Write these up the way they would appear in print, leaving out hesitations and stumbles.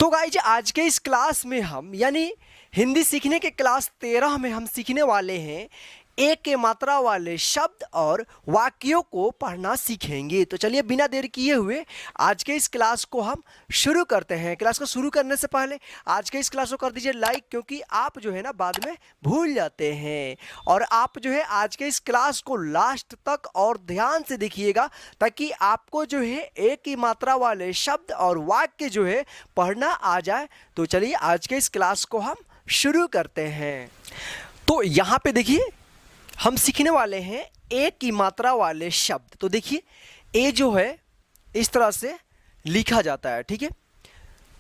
तो गाइज आज के इस क्लास में हम यानी हिंदी सीखने के क्लास 13 में हम सीखने वाले हैं एक के मात्रा वाले शब्द और वाक्यों को पढ़ना सीखेंगे। तो चलिए बिना देर किए हुए आज के इस क्लास को हम शुरू करते हैं। क्लास को शुरू करने से पहले आज के इस क्लास को कर दीजिए लाइक, क्योंकि आप जो है ना बाद में भूल जाते हैं। और आप जो है आज के इस क्लास को लास्ट तक और ध्यान से देखिएगा, ताकि आपको जो है एक की मात्रा वाले शब्द और वाक्य जो है पढ़ना आ जाए। तो चलिए आज के इस क्लास को हम शुरू करते हैं। तो यहाँ पे देखिए हम सीखने वाले हैं एक की मात्रा वाले शब्द। तो देखिए ए जो है इस तरह से लिखा जाता है, ठीक है।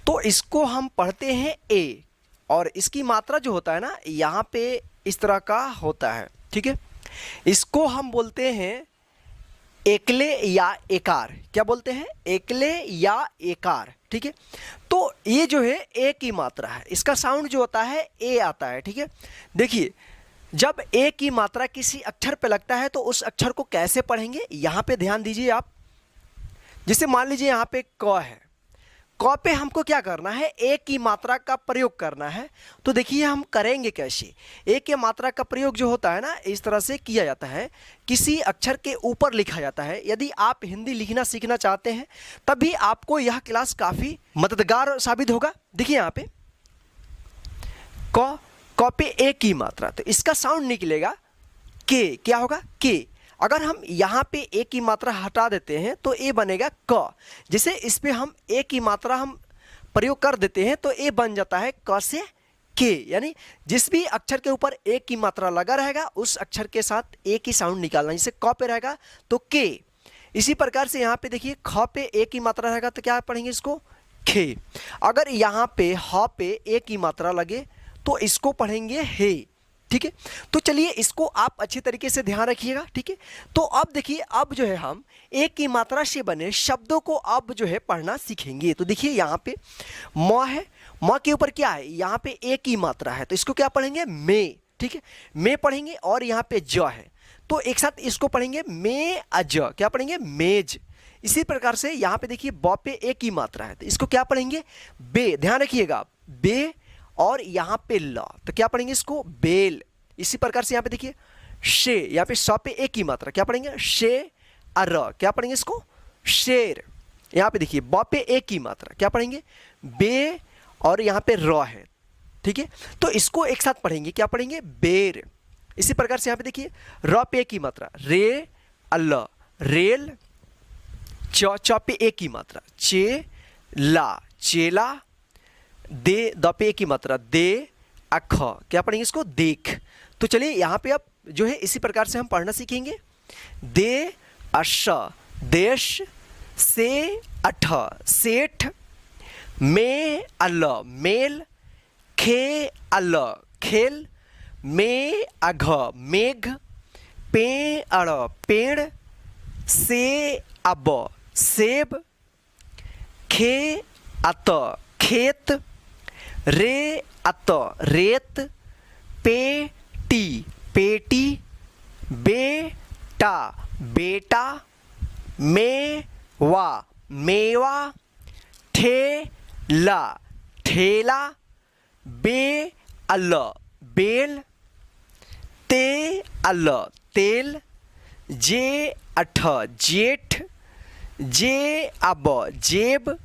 तो इसको हम पढ़ते हैं ए, और इसकी मात्रा जो होता है ना यहाँ पे इस तरह का होता है, ठीक है। इसको हम बोलते हैं एकले या एकार। क्या बोलते हैं? एकले या एकार, ठीक है। तो ये जो है ए की मात्रा है, इसका साउंड जो होता है ए आता है, ठीक है। देखिए जब ए की मात्रा किसी अक्षर पे लगता है तो उस अक्षर को कैसे पढ़ेंगे, यहाँ पे ध्यान दीजिए आप। जैसे मान लीजिए यहाँ पे क है, क पे हमको क्या करना है? ए की मात्रा का प्रयोग करना है। तो देखिए हम करेंगे कैसे। ए की मात्रा का प्रयोग जो होता है ना इस तरह से किया जाता है, किसी अक्षर के ऊपर लिखा जाता है। यदि आप हिंदी लिखना सीखना चाहते हैं तभी आपको यह क्लास काफ़ी मददगार साबित होगा। देखिए यहाँ पे क पे ए की मात्रा, तो इसका साउंड निकलेगा के। क्या होगा? के। अगर हम यहाँ पे ए की मात्रा हटा देते हैं तो ए बनेगा क। जैसे इस पे हम ए की मात्रा हम प्रयोग कर देते हैं तो ए बन जाता है क से के। यानी जिस भी अक्षर के ऊपर ए की मात्रा लगा रहेगा उस अक्षर के साथ ए की साउंड निकालना। जैसे क पे रहेगा तो के। इसी प्रकार से यहाँ पे देखिए ख पे ए की मात्रा रहेगा तो क्या पढ़ेंगे इसको? खे। अगर यहाँ पे ह पे ए की मात्रा लगे तो इसको पढ़ेंगे हे, ठीक है। तो चलिए इसको आप अच्छे तरीके से ध्यान रखिएगा, ठीक है। तो अब देखिए अब जो है हम एक की मात्रा से बने शब्दों को अब जो है पढ़ना सीखेंगे। तो देखिए यहाँ पे म है, म के ऊपर क्या है? यहाँ पे ए की मात्रा है तो इसको क्या पढ़ेंगे? मे, ठीक है। मे पढ़ेंगे। और यहाँ पे ज है तो एक साथ इसको पढ़ेंगे मे अज। क्या पढ़ेंगे? मेज। इसी प्रकार से यहाँ पे देखिए ब पे ए की मात्रा है तो इसको क्या पढ़ेंगे? बे। ध्यान रखिएगा, बे। और यहाँ पे ल तो क्या पढ़ेंगे इसको? बेल। इसी प्रकार से यहाँ पे देखिए शे, यहाँ पे स पे ए की मात्रा क्या पढ़ेंगे? शे। अर क्या पढ़ेंगे इसको? शेर। यहाँ पे देखिए ब पे ए की मात्रा क्या पढ़ेंगे? बे। और यहाँ पे र है, ठीक है। तो इसको एक साथ पढ़ेंगे, क्या पढ़ेंगे? बेर। इसी प्रकार से यहाँ पे देखिए र पे ए की मात्रा रे अल, रेल। च पे ए की मात्रा चे ला, चेला। दे, द पे की मात्रा दे अख, क्या पढ़ेंगे इसको? देख। तो चलिए यहाँ पे अब जो है इसी प्रकार से हम पढ़ना सीखेंगे। दे अश, देश। से अठ, सेठ। में अल, मेल। खे अल, खेल। में अघ, मेघ। पे अड़, पेड़। से अब, सेब। खे अत, खेत। रे अत, रेत। पे टी, पेटी। बेटा, बेटा। मेवा, मेवा। ठेला, ठेला। बे अल, बेल। ते अल, तेल। जे अठ, जेठ। जे अब, जेब।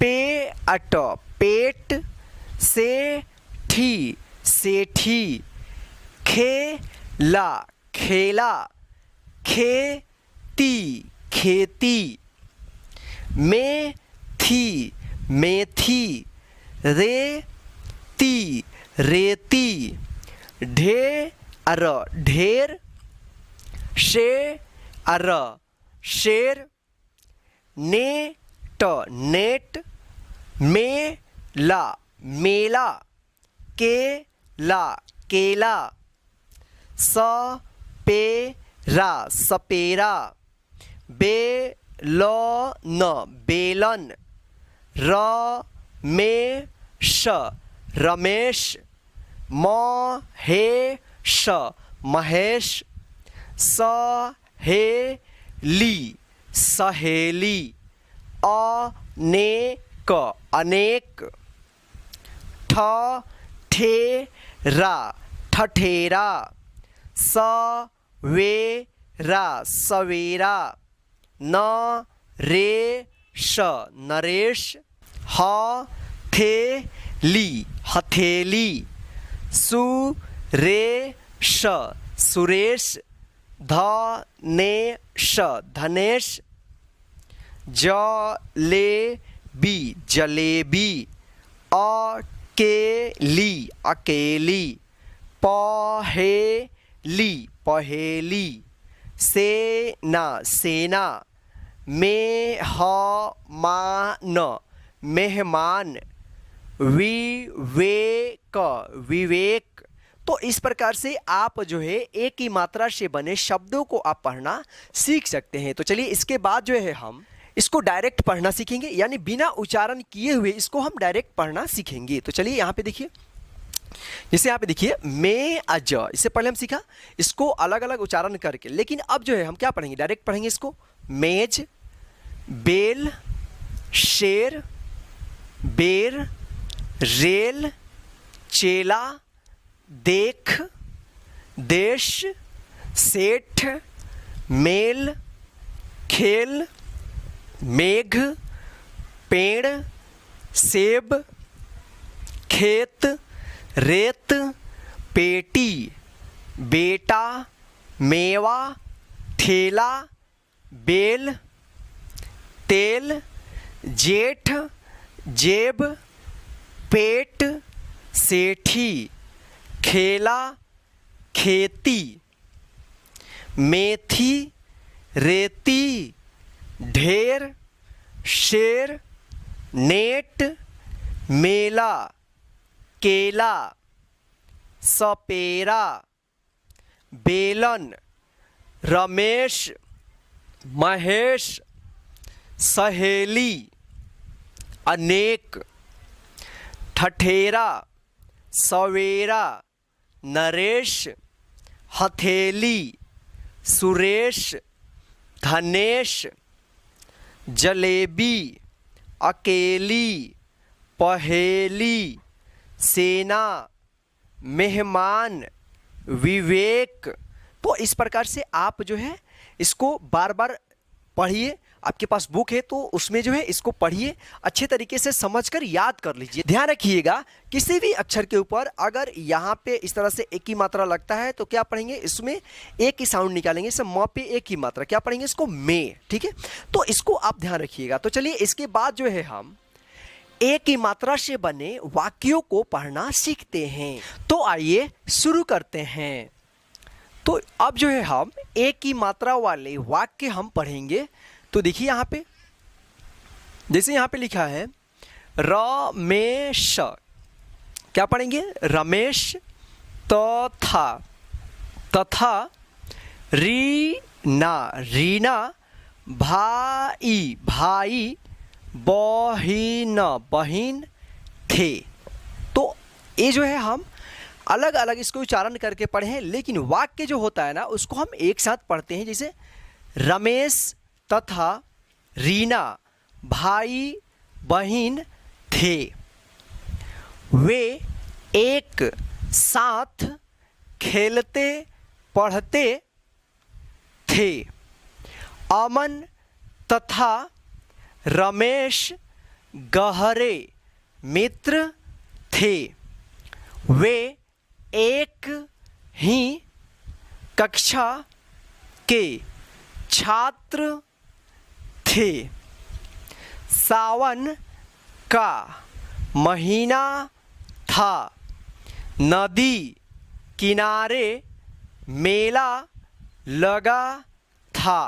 पे अट, पेट। से ठी, सेठी। खेला, खेला। खेती, खेती। मेथी, मेथी। रेती, रेती। ढेर, ढेर। शेर, शेर। Net, net. मेला, मेला। केला, केला। सपेरा, सपेरा। बेलन, बेलन। रमेश, रमेश। महेश, महेश। सहेली, सहेली। अनेक, क अनेक। ठठेरा ठठेरा। सवेरा सवेरा। नरेश नरेश। हथेली हथेली। सुरेश सुरेश। धनेश धनेश। जलेबी जलेबी। अकेली अकेली। पहेली पहेली। सेना सेना। मेहमान मेहमान। विवेक विवेक। तो इस प्रकार से आप जो है एक ही मात्रा से बने शब्दों को आप पढ़ना सीख सकते हैं। तो चलिए इसके बाद जो है हम इसको डायरेक्ट पढ़ना सीखेंगे, यानी बिना उच्चारण किए हुए इसको हम डायरेक्ट पढ़ना सीखेंगे। तो चलिए यहाँ पे देखिए, जैसे यहाँ पे देखिए मैं अज, इससे पहले हम सीखा इसको अलग अलग उच्चारण करके, लेकिन अब जो है हम क्या पढ़ेंगे, डायरेक्ट पढ़ेंगे इसको। मेज, बेल, शेर, बेर, रेल, चेला, देख, देश, सेठ, मेल, खेल, मेघ, पेड़, सेब, खेत, रेत, पेटी, बेटा, मेवा, ठेला, बेल, तेल, जेठ, जेब, पेट, सेठी, खेला, खेती, मेथी, रेती, ढेर, शेर, नेट, मेला, केला, सपेरा, बेलन, रमेश, महेश, सहेली, अनेक, ठठेरा, सवेरा, नरेश, हथेली, सुरेश, धनेश, जलेबी, अकेली, पहेली, सेना, मेहमान, विवेक। तो इस प्रकार से आप जो है इसको बार बार पढ़िए। आपके पास बुक है तो उसमें जो है इसको पढ़िए, अच्छे तरीके से समझकर याद कर लीजिए। ध्यान रखिएगा किसी भी अक्षर के ऊपर अगर यहाँ पे इस तरह से एक ही मात्रा लगता है तो क्या पढ़ेंगे, इसमें एक ही साउंड निकालेंगे। जैसे म पे एक ही मात्रा, क्या पढ़ेंगे इसको, में। ठीक है, तो इसको आप ध्यान रखिएगा। तो चलिए इसके बाद जो है हम एक ही मात्रा से बने वाक्यों को पढ़ना सीखते हैं। तो आइए शुरू करते हैं। तो अब जो है हम एक ही मात्रा वाले वाक्य हम पढ़ेंगे। तो देखिए यहाँ पे, जैसे यहाँ पे लिखा है रमेश, क्या पढ़ेंगे, रमेश, तथा, तथा, रीना, रीना, भाई, भाई, बहिन, बहिन, थे। तो ये जो है हम अलग अलग इसको उच्चारण करके पढ़े हैं, लेकिन वाक्य जो होता है ना उसको हम एक साथ पढ़ते हैं। जैसे रमेश तथा रीना भाई बहन थे। वे एक साथ खेलते पढ़ते थे। अमन तथा रमेश गहरे मित्र थे। वे एक ही कक्षा के छात्र थे। सावन का महीना था। नदी किनारे मेला लगा था।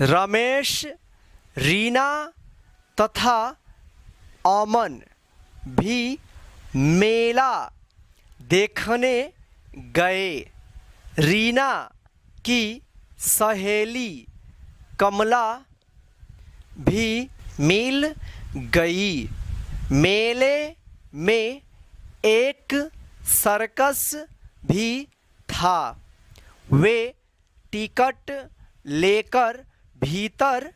रमेश, रीना तथा अमन भी मेला देखने गए। रीना की सहेली कमला भी मिल गई। मेले में एक सर्कस भी था। वे टिकट लेकर भीतर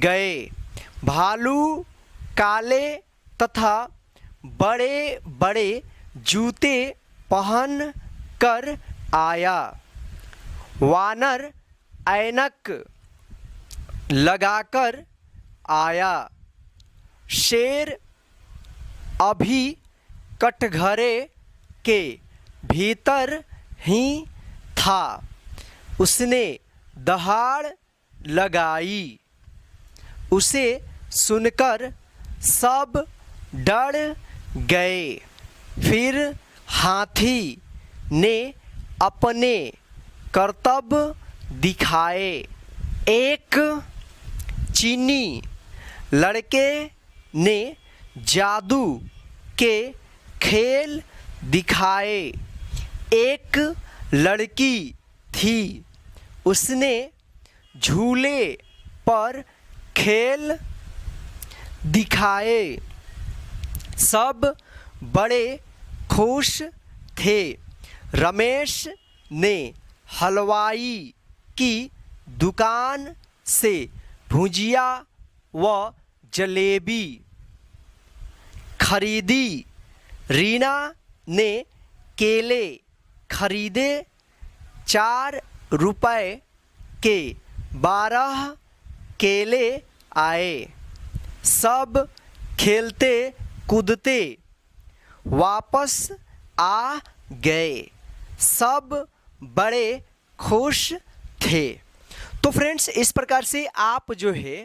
गए। भालू काले तथा बड़े बड़े जूते पहन कर आया। वानर ऐनक लगाकर आया। शेर अभी कटघरे के भीतर ही था। उसने दहाड़ लगाई। उसे सुनकर सब डर गए। फिर हाथी ने अपने करतब दिखाए। एक चीनी लड़के ने जादू के खेल दिखाए। एक लड़की थी, उसने झूले पर खेल दिखाए। सब बड़े खुश थे। रमेश ने हलवाई की दुकान से भुजिया व जलेबी खरीदी। रीना ने केले खरीदे। 4 रुपए के 12 केले आए। सब खेलते कूदते वापस आ गए। सब बड़े खुश थे। तो फ्रेंड्स, इस प्रकार से आप जो है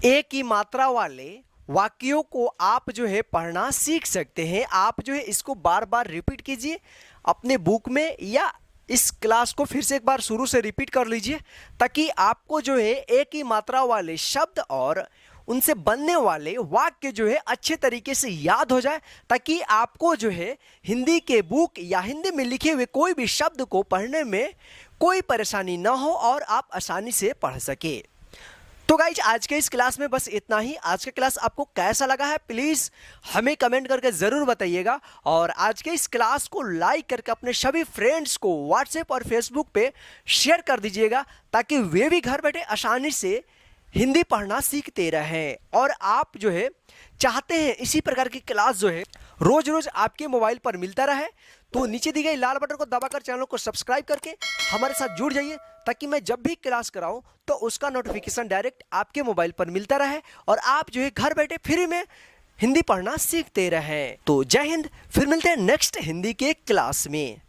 एक ही मात्रा वाले वाक्यों को आप जो है पढ़ना सीख सकते हैं। आप जो है इसको बार बार रिपीट कीजिए अपने बुक में, या इस क्लास को फिर से एक बार शुरू से रिपीट कर लीजिए, ताकि आपको जो है एक ही मात्रा वाले शब्द और उनसे बनने वाले वाक्य जो है अच्छे तरीके से याद हो जाए, ताकि आपको जो है हिंदी के बुक या हिंदी में लिखे हुए कोई भी शब्द को पढ़ने में कोई परेशानी ना हो और आप आसानी से पढ़ सके। तो गाइज, आज के इस क्लास में बस इतना ही। आज का क्लास आपको कैसा लगा है प्लीज़ हमें कमेंट करके ज़रूर बताइएगा, और आज के इस क्लास को लाइक करके अपने सभी फ्रेंड्स को व्हाट्सएप और फेसबुक पे शेयर कर दीजिएगा, ताकि वे भी घर बैठे आसानी से हिंदी पढ़ना सीखते रहें। और आप जो है चाहते हैं इसी प्रकार की क्लास जो है रोज रोज आपके मोबाइल पर मिलता रहे, तो नीचे दी गई लाल बटन को दबाकर चैनल को सब्सक्राइब करके हमारे साथ जुड़ जाइए, ताकि मैं जब भी क्लास कराऊं तो उसका नोटिफिकेशन डायरेक्ट आपके मोबाइल पर मिलता रहे और आप जो है घर बैठे फ्री में हिंदी पढ़ना सीखते रहें। तो जय हिंद, फिर मिलते हैं नेक्स्ट हिंदी के क्लास में।